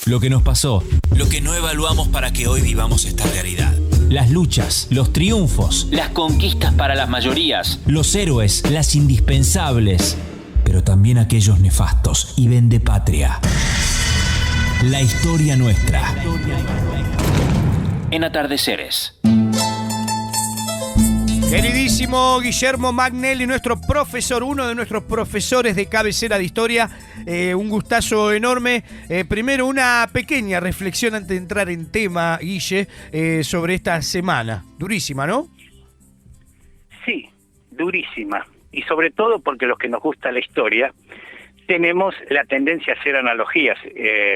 Lo que nos pasó, lo que no evaluamos para que hoy vivamos esta realidad. Las luchas, los triunfos, las conquistas para las mayorías, los héroes, las indispensables, pero también aquellos nefastos y vendepatria. La historia nuestra. En Atardeceres. Queridísimo Guillermo Magnelli, nuestro profesor, uno de nuestros profesores de cabecera de historia, un gustazo enorme. Primero, una pequeña reflexión antes de entrar en tema, Guille, sobre esta semana. Durísima, ¿no? Sí, durísima. Y sobre todo porque los que nos gusta la historia tenemos la tendencia a hacer analogías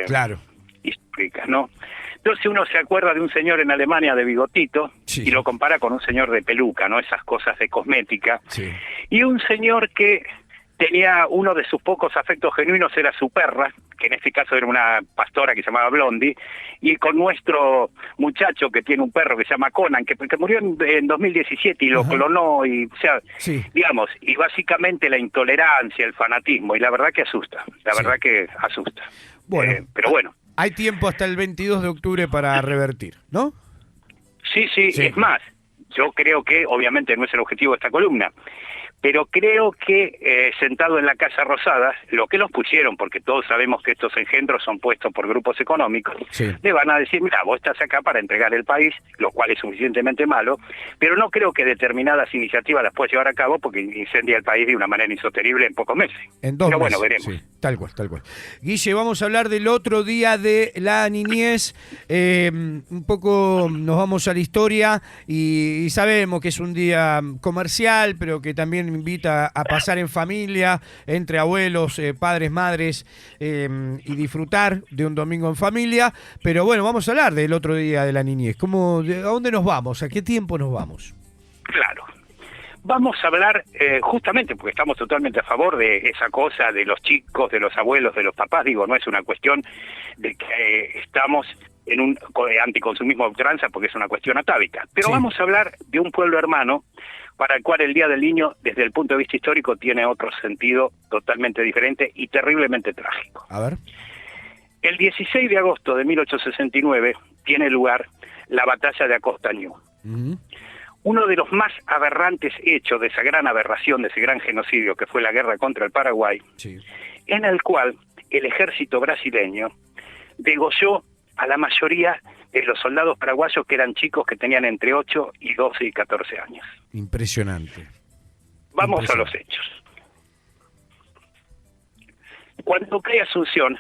Claro. históricas, ¿no? Entonces uno se acuerda de un señor en Alemania de bigotito, Sí. y lo compara con un señor de peluca, ¿no? Esas cosas de cosmética. Sí. Y un señor que tenía uno de sus pocos afectos genuinos era su perra, que en este caso era una pastora que se llamaba Blondie, y con nuestro muchacho que tiene un perro que se llama Conan, que murió en 2017 y lo Ajá. clonó, y o sea, Sí. digamos, y básicamente la intolerancia, el fanatismo, y la verdad que asusta, la Sí. verdad que asusta. Bueno. Pero bueno. Hay tiempo hasta el 22 de octubre para revertir, ¿no? Sí, Sí. es más, yo creo que, obviamente no es el objetivo de esta columna, pero creo que sentado en la Casa Rosada, lo que los pusieron, porque todos sabemos que estos engendros son puestos por grupos económicos, Sí. le van a decir, mira, vos estás acá para entregar el país, lo cual es suficientemente malo, pero no creo que determinadas iniciativas las pueda llevar a cabo porque incendia el país de una manera insostenible en pocos meses. En 2 pero meses. bueno, veremos. Sí, tal cual, tal cual. Guille, vamos a hablar del otro día de la niñez. Un poco nos vamos a la historia y sabemos que es un día comercial, pero que también invita a pasar en familia, entre abuelos, padres, madres, y disfrutar de un domingo en familia. Pero bueno, vamos a hablar del otro día de la niñez. ¿A dónde nos vamos? ¿A qué tiempo nos vamos? Claro. Vamos a hablar, justamente porque estamos totalmente a favor de esa cosa de los chicos, de los abuelos, de los papás. Digo, no es una cuestión de que estamos en un anticonsumismo a ultranza, porque es una cuestión atávica. Pero Sí. vamos a hablar de un pueblo hermano para el cual el Día del Niño, desde el punto de vista histórico, tiene otro sentido totalmente diferente y terriblemente trágico. A ver. El 16 de agosto de 1869 tiene lugar la batalla de Acostañú. Ujú. Uno de los más aberrantes hechos de esa gran aberración, de ese gran genocidio que fue la guerra contra el Paraguay, Sí. en el cual el ejército brasileño degolló a la mayoría de los soldados paraguayos, que eran chicos que tenían entre 8 y 12 y 14 años. Impresionante. Vamos a Impresionante. los hechos. Cuando cae Asunción,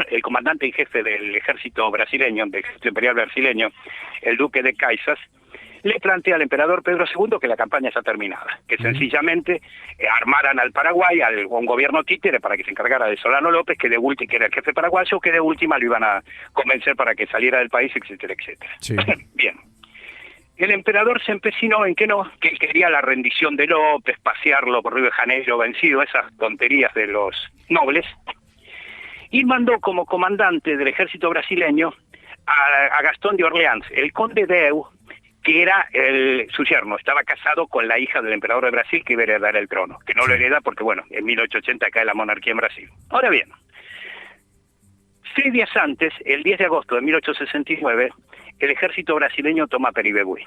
el comandante en jefe del ejército brasileño, del ejército imperial brasileño, el duque de Caixas, le plantea al emperador Pedro II que la campaña está terminada, que sencillamente armaran al Paraguay, a un gobierno títere para que se encargara de Solano López, que era el jefe paraguayo, que de última lo iban a convencer para que saliera del país, etcétera, etcétera. Sí. Bien. El emperador se empecinó en que no, que él quería la rendición de López, pasearlo por Río de Janeiro vencido, esas tonterías de los nobles, y mandó como comandante del ejército brasileño a Gastón de Orleans, el conde de Eu, que era su yerno, estaba casado con la hija del emperador de Brasil, que iba a heredar el trono, que no lo hereda porque, bueno, en 1880 cae la monarquía en Brasil. Ahora bien, 6 días antes, el 10 de agosto de 1869, el ejército brasileño toma Peribegüí,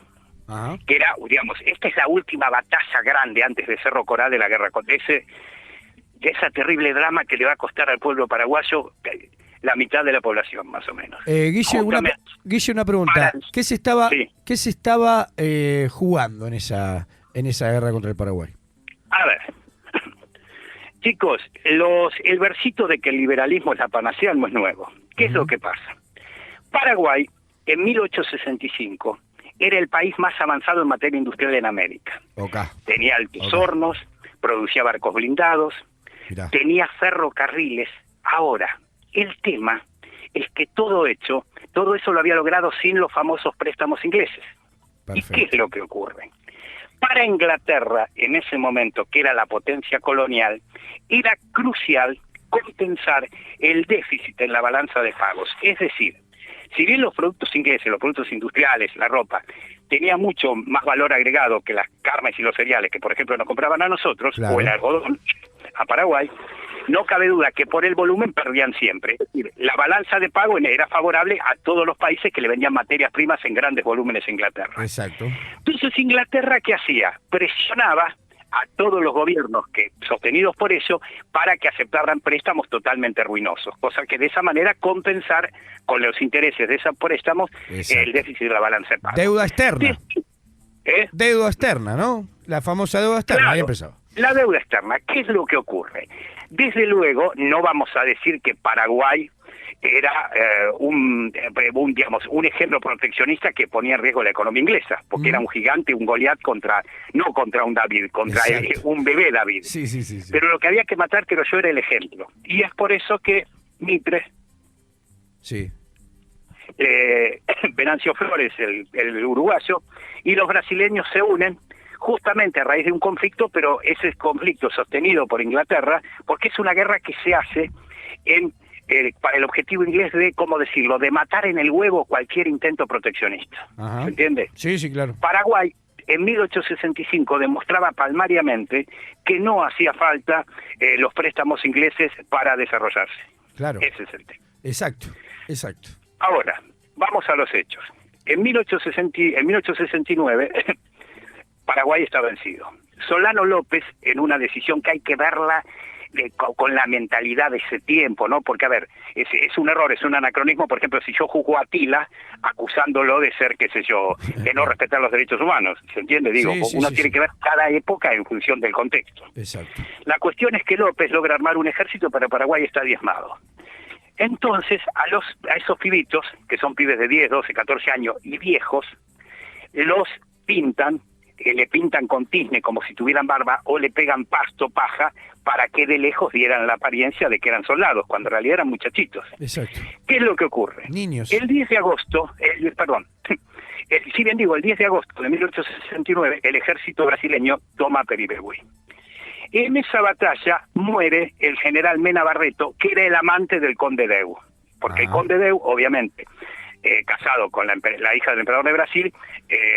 Ajá. que era, digamos, esta es la última batalla grande antes de Cerro Corá de la guerra contra de esa terrible drama que le va a costar al pueblo paraguayo la mitad de la población, más o menos. Guille, una pregunta. Para- ¿Qué se estaba, Sí. ¿qué se estaba jugando en esa guerra contra el Paraguay? A ver, chicos, el versito de que el liberalismo es la panacea no es nuevo. ¿Qué es lo que pasa? Paraguay, en 1865, era el país más avanzado en materia industrial en América. Acá. Tenía altos hornos, producía barcos blindados, Mirá. tenía ferrocarriles. Ahora, el tema es que todo eso lo había logrado sin los famosos préstamos ingleses. ¿Y qué es lo que ocurre? Para Inglaterra, en ese momento, que era la potencia colonial, era crucial compensar el déficit en la balanza de pagos. Es decir, si bien los productos ingleses, los productos industriales, la ropa, tenían mucho más valor agregado que las carnes y los cereales que, por ejemplo, nos compraban a nosotros, Claro. o el algodón a Paraguay, no cabe duda que por el volumen perdían siempre. Es decir, la balanza de pago era favorable a todos los países que le vendían materias primas en grandes volúmenes a Inglaterra. Exacto. Entonces, ¿Inglaterra qué hacía? Presionaba a todos los gobiernos sostenidos por eso para que aceptaran préstamos totalmente ruinosos, cosa que de esa manera compensar con los intereses de esos préstamos el déficit de la balanza de pago. Deuda externa. Deuda externa, ¿no? La famosa deuda externa, Claro, ahí empezó. La deuda externa, ¿qué es lo que ocurre? Desde luego, no vamos a decir que Paraguay era un ejemplo proteccionista que ponía en riesgo la economía inglesa, porque era un gigante, un Goliat no contra un David, contra un bebé David. Sí. Pero lo que había que matar, creo yo, era el ejemplo. Y es por eso que Mitre, Venancio Flores, el uruguayo, y los brasileños se unen justamente a raíz de un conflicto, pero ese conflicto sostenido por Inglaterra, porque es una guerra que se hace para el objetivo inglés de, ¿cómo decirlo?, de matar en el huevo cualquier intento proteccionista. ¿Se entiende? Sí, claro. Paraguay, en 1865, demostraba palmariamente que no hacía falta los préstamos ingleses para desarrollarse. Claro. Ese es el tema. Exacto. Ahora, vamos a los hechos. En 1869, Paraguay está vencido. Solano López, en una decisión que hay que verla con la mentalidad de ese tiempo, ¿no? Porque, a ver, es un error, es un anacronismo, por ejemplo, si yo juzgo a Atila acusándolo de ser, qué sé yo, de no respetar los derechos humanos, ¿se entiende? Digo, uno tiene que ver cada época en función del contexto. Exacto. La cuestión es que López logra armar un ejército, pero Paraguay está diezmado. Entonces, a esos pibitos, que son pibes de 10, 12, 14 años y viejos, los pintan, le pintan con tizne como si tuvieran barba, o le pegan paja, para que de lejos dieran la apariencia de que eran soldados, cuando en realidad eran muchachitos. Exacto. ¿Qué es lo que ocurre? Niños. El 10 de agosto, el 10 de agosto de 1869, el ejército brasileño toma Peribebuy. En esa batalla muere el general Mena Barreto, que era el amante del conde Deu, porque el conde Deu, obviamente, casado con la hija del emperador de Brasil,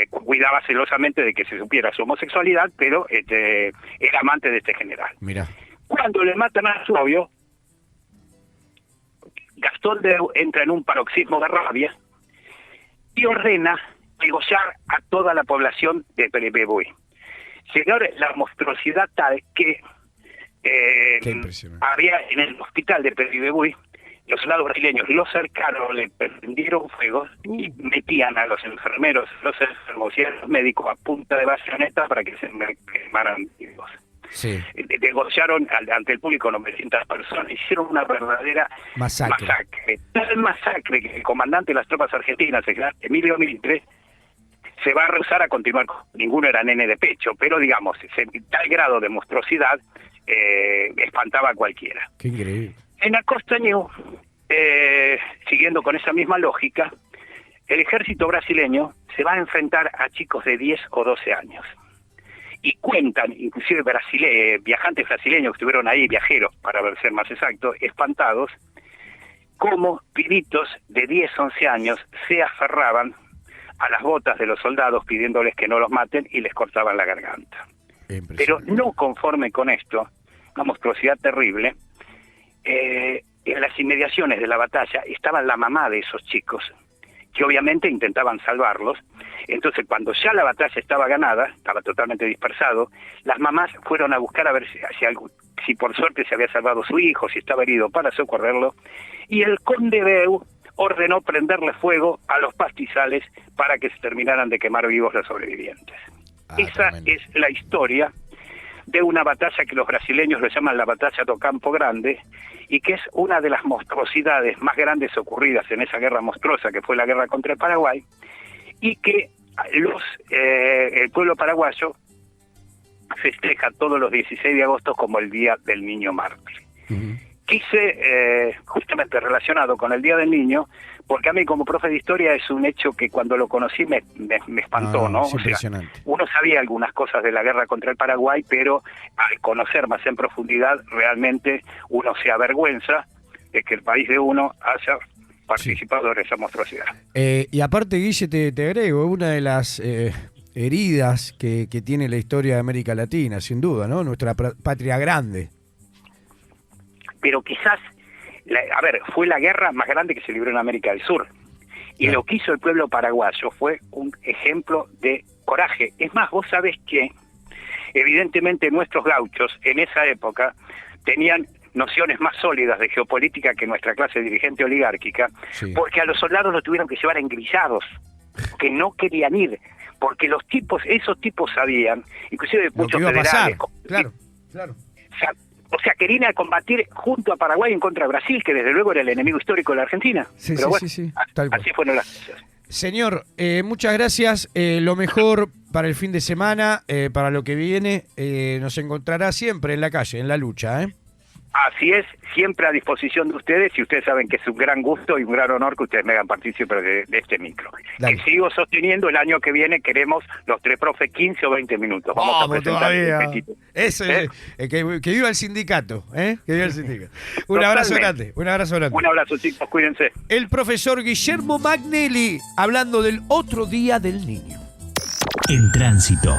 cuidaba celosamente de que se supiera su homosexualidad, pero era amante de este general. Mira. Cuando le matan a su novio, Gastón Deu entra en un paroxismo de rabia y ordena negociar a toda la población de Peribebuy. Señores, la monstruosidad tal que había en el hospital de Peribebuy, los soldados brasileños los cercaron, le prendieron fuego y metían a los enfermeros, los enfermos y a los médicos a punta de bayoneta para que se quemaran vivos. Sí. Negociaron ante el público 900 personas, hicieron una verdadera masacre. Tal masacre que el comandante de las tropas argentinas, el general Emilio Mitre, se va a rehusar a continuar. Ninguno era nene de pecho, pero digamos, tal grado de monstruosidad espantaba a cualquiera. Qué increíble. En Acostañú, siguiendo con esa misma lógica, el ejército brasileño se va a enfrentar a chicos de 10 o 12 años. Y cuentan, inclusive viajantes brasileños que estuvieron ahí, viajeros, para ser más exacto, espantados, cómo pibitos de 10, 11 años se aferraban a las botas de los soldados pidiéndoles que no los maten y les cortaban la garganta. Pero no conforme con esto, una monstruosidad terrible, en las inmediaciones de la batalla estaba la mamá de esos chicos, que obviamente intentaban salvarlos. Entonces, cuando ya la batalla estaba ganada, estaba totalmente dispersado, las mamás fueron a buscar a ver si por suerte se había salvado su hijo, si estaba herido, para socorrerlo, y el conde Deu ordenó prenderle fuego a los pastizales para que se terminaran de quemar vivos los sobrevivientes. Esa es la historia de una batalla que los brasileños le llaman la batalla do Campo Grande, y que es una de las monstruosidades más grandes ocurridas en esa guerra monstruosa que fue la guerra contra el Paraguay, y que el pueblo paraguayo festeja todos los 16 de agosto como el Día del Niño Mártir. Quise, justamente relacionado con el Día del Niño, porque a mí como profe de historia es un hecho que cuando lo conocí me espantó, ¿no? Es impresionante. O sea, uno sabía algunas cosas de la guerra contra el Paraguay, pero al conocer más en profundidad, realmente uno se avergüenza de que el país de uno haya participado en esa monstruosidad. Y aparte, Guille, te agrego, una de las heridas que tiene la historia de América Latina, sin duda, ¿no? Nuestra patria grande. pero quizás, fue la guerra más grande que se libró en América del Sur. Y lo que hizo el pueblo paraguayo fue un ejemplo de coraje. Es más, vos sabés que, evidentemente, nuestros gauchos en esa época tenían nociones más sólidas de geopolítica que nuestra clase dirigente oligárquica, porque a los soldados los tuvieron que llevar engrillados, que no querían ir, porque esos tipos sabían, inclusive muchos federales, claro. O sea, querían ir a combatir junto a Paraguay en contra de Brasil, que desde luego era el enemigo histórico de la Argentina. Pero así fueron las cosas. Señor, muchas gracias. Lo mejor para el fin de semana, para lo que viene. Nos encontrará siempre en la calle, en la lucha, ¿eh? Así es, siempre a disposición de ustedes, y ustedes saben que es un gran gusto y un gran honor que ustedes me hagan partícipe de este micro. Dale. Que sigo sosteniendo, el año que viene queremos los 3 profes 15 o 20 minutos. Vamos a presentar todavía. Eso es, que viva el sindicato, ¿eh? Que viva el sindicato. Un abrazo grande, un abrazo grande. Un abrazo, chicos, cuídense. El profesor Guillermo Magnelli, hablando del otro día del niño. En tránsito.